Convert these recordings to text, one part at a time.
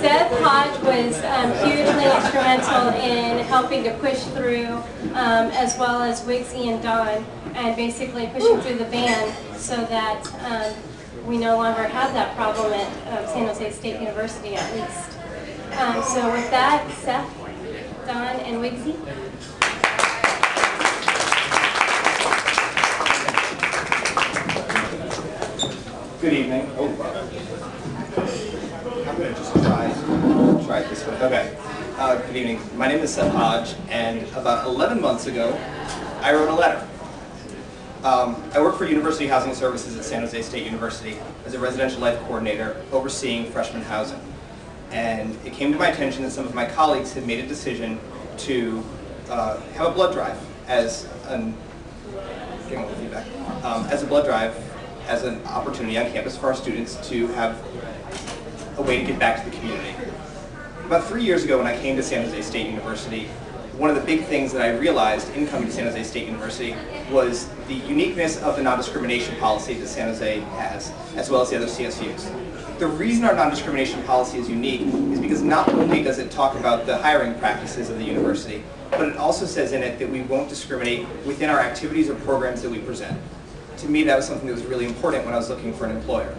Seth Hodge was hugely instrumental in helping to push through, as well as Wiggsy and Don, and basically pushing through the ban so that we no longer have that problem at San Jose State University, at least. So with that, Seth, Don, and Wiggsy. Good evening. Oh, wow. I'm going to just try this one. Okay. Good evening. My name is Seth Hodge, and about 11 months ago, I wrote a letter. I work for University Housing Services at San Jose State University as a residential life coordinator overseeing freshman housing. And it came to my attention that some of my colleagues had made a decision to have a blood drive as an as an opportunity on campus for our students to have a way to get back to the community. About 3 years ago when I came to San Jose State University, one of the big things that I realized in coming to San Jose State University was the uniqueness of the non-discrimination policy that San Jose has, as well as the other CSUs. The reason our non-discrimination policy is unique is because not only does it talk about the hiring practices of the university, but it also says in it that we won't discriminate within our activities or programs that we present. To me, that was something that was really important when I was looking for an employer.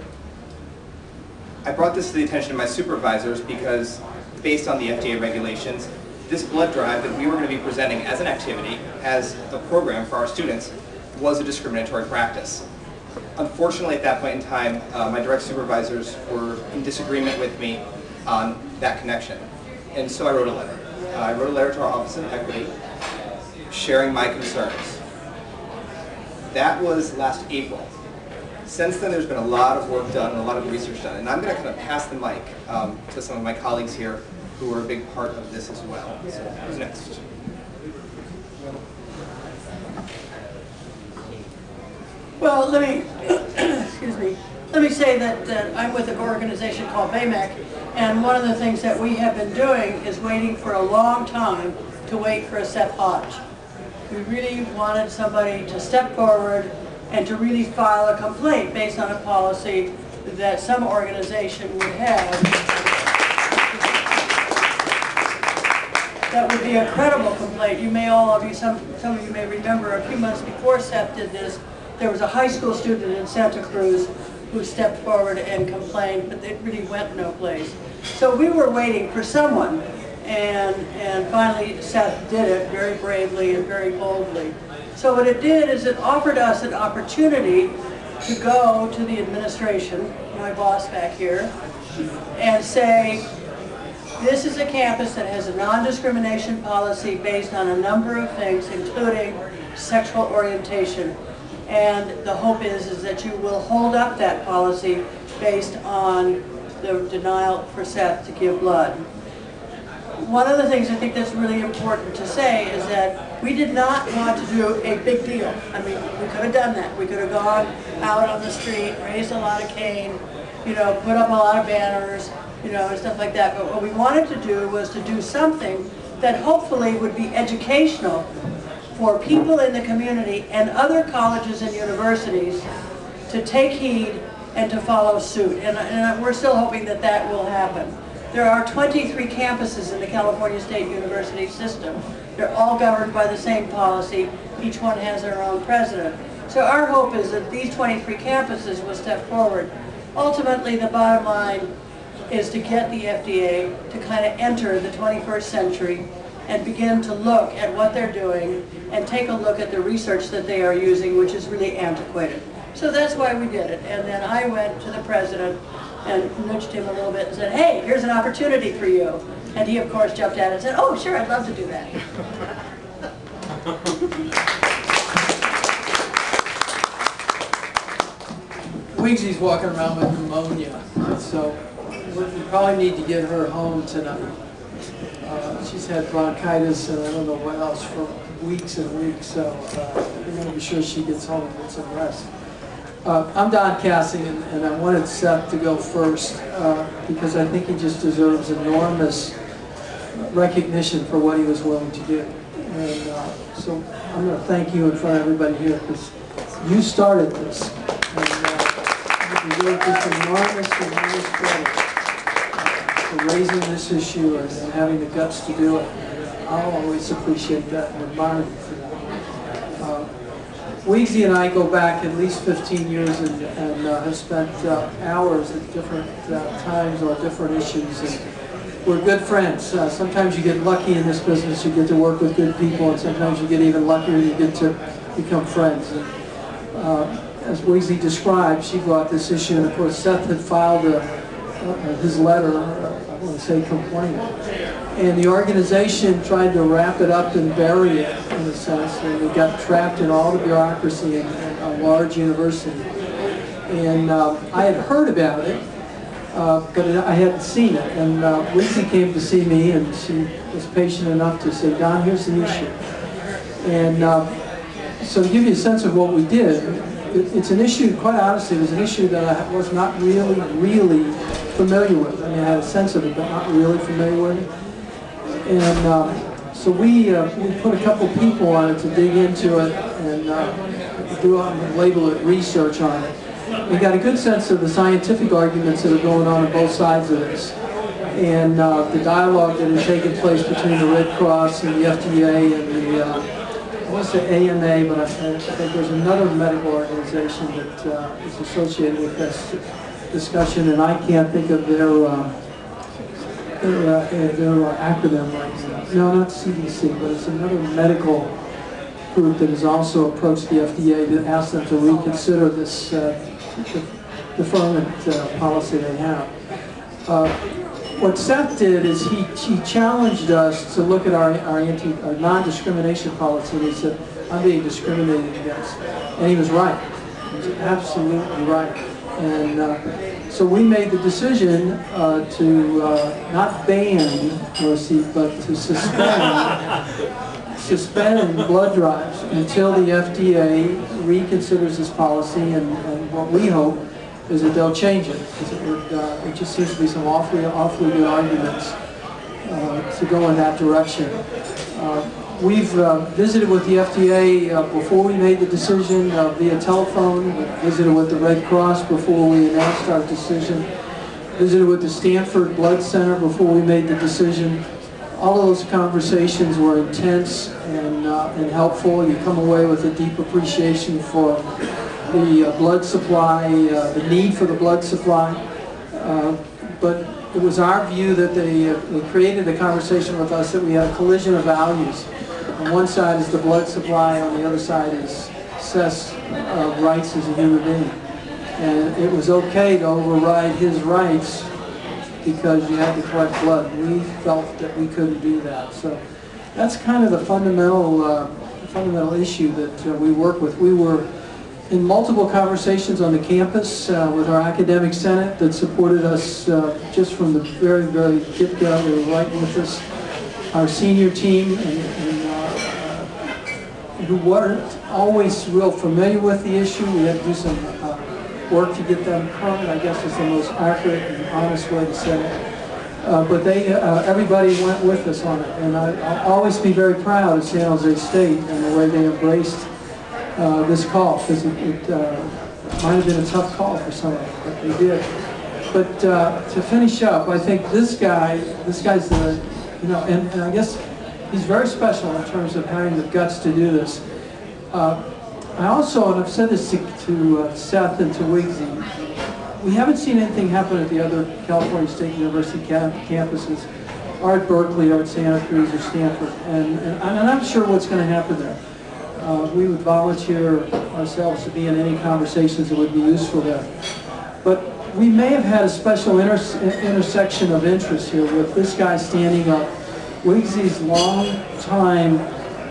I brought this to the attention of my supervisors because, based on the FDA regulations, this blood drive that we were going to be presenting as an activity, as a program for our students, was a discriminatory practice. Unfortunately, at that point in time, my direct supervisors were in disagreement with me on that connection. And so I wrote a letter. I wrote a letter to our Office of Equity, sharing my concerns. That was last April. Since then, there's been a lot of work done and a lot of research done. And I'm going to kind of pass the mic to some of my colleagues here who are a big part of this as well. So who's next? Well, let me say that I'm with an organization called BAMEC, and one of the things that we have been doing is waiting for a long time to wait for a Seth Hodge. We really wanted somebody to step forward and to really file a complaint based on a policy that some organization would have that would be a credible complaint. You may all of you, some of you may remember a few months before Seth did this, there was a high school student in Santa Cruz who stepped forward and complained, but it really went no place. So we were waiting for someone, and finally Seth did it very bravely and very boldly. So what it did is it offered us an opportunity to go to the administration, my boss back here, and say, this is a campus that has a non-discrimination policy based on a number of things, including sexual orientation. And the hope is that you will hold up that policy based on the denial for Seth to give blood. One of the things I think that's really important to say is that we did not want to do a big deal. I mean, we could have done that. We could have gone out on the street, raised a lot of cane, you know, put up a lot of banners, you know, and stuff like that. But what we wanted to do was to do something that hopefully would be educational for people in the community and other colleges and universities to take heed and to follow suit. And we're still hoping that that will happen. There are 23 campuses in the California State University system. They're all governed by the same policy. Each one has their own president. So our hope is that these 23 campuses will step forward. Ultimately, the bottom line is to get the FDA to kind of enter the 21st century and begin to look at what they're doing and take a look at the research that they are using, which is really antiquated. So that's why we did it. And then I went to the president and nudged him a little bit and said, hey, here's an opportunity for you. And he, of course, jumped at it and said, oh, sure, I'd love to do that. Wiggsy's walking around with pneumonia, so we probably need to get her home tonight. She's had bronchitis and I don't know what else for weeks and weeks, so we're going to be sure she gets home and gets some rest. I'm Don Kassing, and I wanted Seth to go first because I think he just deserves enormous recognition for what he was willing to do. And so I'm going to thank you in front of everybody here because you started this. And you deserve this enormous credit for raising this issue and having the guts to do it. I'll always appreciate that and admire you for that. Weegsy and I go back at least 15 years and have spent hours at different times on different issues. And we're good friends. Sometimes you get lucky in this business, you get to work with good people, and sometimes you get even luckier, you get to become friends. And, as Weegsy described, she brought this issue, and of course Seth had filed his letter, I want to say complaint. And the organization tried to wrap it up and bury it, in a sense, and it got trapped in all the bureaucracy in a large university. And I had heard about it, but I hadn't seen it. And Weegsy came to see me, and she was patient enough to say, Don, here's the issue. And so to give you a sense of what we did, it's an issue, quite honestly, it was an issue that I was not really familiar with. I mean, I had a sense of it, but not really familiar with it. And so we put a couple people on it to dig into it and do label it research on it. We got a good sense of the scientific arguments that are going on both sides of this, and the dialogue that has taken place between the Red Cross and the FDA and the I want to say AMA, but I think there's another medical organization that is associated with this discussion, and I can't think of their acronym right now. No, not CDC, but it's another medical group that has also approached the FDA to ask them to reconsider this deferment policy they have. What Seth did is he challenged us to look at our non-discrimination policy, and he said, I'm being discriminated against. And he was right. He was absolutely right. And so we made the decision to not ban, but to suspend blood drives until the FDA reconsiders this policy, and what we hope is that they'll change it. It just seems to be some awfully good arguments to go in that direction. We've visited with the FDA before we made the decision via telephone. We visited with the Red Cross before we announced our decision. Visited with the Stanford Blood Center before we made the decision. All of those conversations were intense and helpful. You come away with a deep appreciation for the blood supply, the need for the blood supply. But it was our view that they created a conversation with us that we had a collision of values. On one side is the blood supply, on the other side is Seth's rights as a human being. And it was okay to override his rights because you had to collect blood. We felt that we couldn't do that. So that's kind of the fundamental issue that we work with. We were in multiple conversations on the campus with our academic senate that supported us just from the very get-go. They were right with us. Our senior team who weren't always real familiar with the issue. We had to do some work to get them current, I guess is the most accurate and honest way to say it. But everybody went with us on it, and I'll always be very proud of San Jose State and the way they embraced this call, because it might have been a tough call for some of them, but they did. But to finish up, I think this guy's the, and I guess he's very special in terms of having the guts to do this. I also, and I've said this to Seth and to Weegsy, we haven't seen anything happen at the other California State University campuses, or at Berkeley, or at Santa Cruz, or Stanford, and I'm not sure what's going to happen there. We would volunteer ourselves to be in any conversations that would be useful there. But we may have had a special intersection of interest here with this guy standing up, Weegsy's long time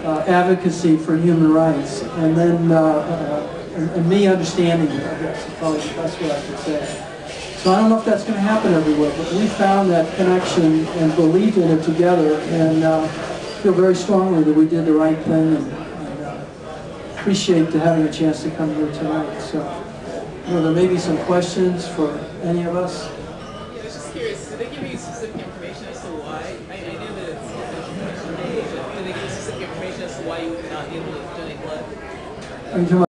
advocacy for human rights, and then and me understanding it, I guess is probably the best way I could say it. So I don't know if that's going to happen everywhere, but we found that connection and believed in it together, and feel very strongly that we did the right thing, and appreciate having a chance to come here tonight. So there may be some questions for any of us. I was just curious, did they give you specific information as to why? I knew that it's did they give you specific information as to why you would not be able to donate blood? Are you talking about